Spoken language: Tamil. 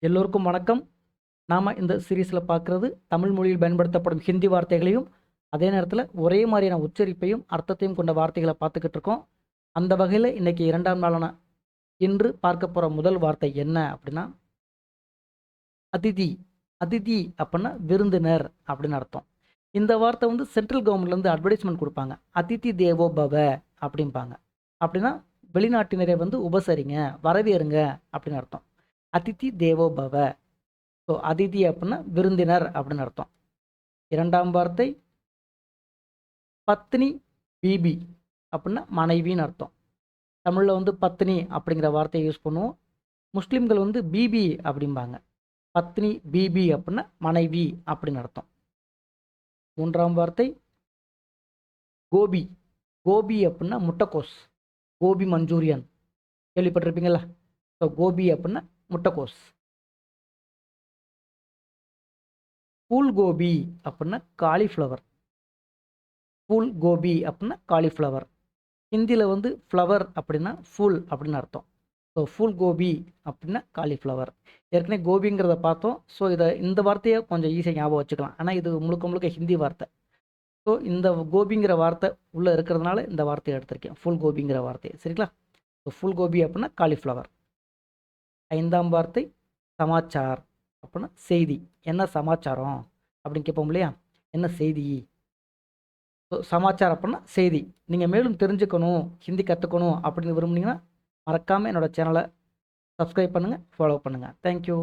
எல்லோருக்கும் வணக்கம். நாம இந்த சீரிஸ்ல பார்க்கிறது தமிழ் மொழியில் பயன்படுத்தப்படும் ஹிந்தி வார்த்தைகளையும், அதே நேரத்துல ஒரே மாதிரியான உச்சரிப்பையும், அர்த்தத்தையும் கொண்ட வார்த்தைகள பார்த்துக்கிட்டு இருக்கோம். அந்த வகையில இன்னைக்கு 2ஆம் நாளான இன்று பார்க்க போற முதல் வார்த்தை என்ன அப்படின்னா, அதிதி. அதிதி அப்படின்னா விருந்தினர் அப்படின்னு அர்த்தம். இந்த வார்த்தை வந்து சென்ட்ரல் கவர்மெண்ட்லேருந்து அட்வர்டைஸ்மென்ட் குடுப்பாங்க. அதிதி தேவோ பவ அப்படிம்பாங்க. அப்படின்னா வெளிநாட்டினரை வந்து உபசரிங்க, வரவேறுங்க அப்படின்னு அர்த்தம். அதிதி தேவோ பவ. ஸோ அதிதி அப்படின்னா விருந்தினர் அப்படின்னு அர்த்தம். 2ஆம் வார்த்தை பத்னி பிபி அப்படின்னா மனைவின்னு அர்த்தம். தமிழில் வந்து பத்னி அப்படிங்கிற வார்த்தையை யூஸ் பண்ணுவோம். முஸ்லீம்கள் வந்து பிபி அப்படிம்பாங்க. பத்னி பிபி அப்படின்னா மனைவி அப்படின்னு அர்த்தம். 3ஆம் வார்த்தை கோபி. கோபி அப்படின்னா முட்டைக்கோஸ். கோபி மஞ்சூரியன் கேள்விப்பட்டிருப்பீங்களா? ஸோ கோபி அப்படின்னா முட்டைக்கோஸ். ஃபூல் கோபி அப்படின்னா காலிஃப்ளவர். ஃபூல் கோபி அப்படின்னா காலிஃப்ளவர். ஹிந்தியில் வந்து ஃப்ளவர் அப்படின்னா ஃபூல் அப்படின்னு அர்த்தம். ஸோ ஃபூல் கோபி அப்படின்னா காலிஃப்ளவர். ஏற்கனவே கோபிங்கிறத பார்த்தோம். ஸோ இந்த வார்த்தையை கொஞ்சம் ஈஸியாக ஞாபகம் வச்சுக்கலாம். ஆனால் இது முழுக்க முழுக்க ஹிந்தி வார்த்தை. ஸோ இந்த கோபிங்கிற வார்த்தை உள்ளே இருக்கிறதுனால இந்த வார்த்தையை எடுத்திருக்கேன். ஃபுல் கோபிங்கிற வார்த்தையை. சரிங்களா? ஸோ ஃபுல் கோபி அப்படின்னா காலிஃப்ளவர். 5ஆம் வார்த்தை சமாச்சார் அப்படின்னா செய்தி. என்ன சமாச்சாரம் அப்படின்னு கேட்போம் இல்லையா? என்ன செய்தி? ஸோ சமாச்சாரம் அப்படின்னா செய்தி. நீங்கள் மேலும் தெரிஞ்சுக்கணும், ஹிந்தி கற்றுக்கணும் அப்படின்னு விரும்புனீங்கன்னா மறக்காமல் என்னோட சேனலை சப்ஸ்கிரைப் பண்ணுங்கள், ஃபாலோ பண்ணுங்கள். தேங்க்யூ.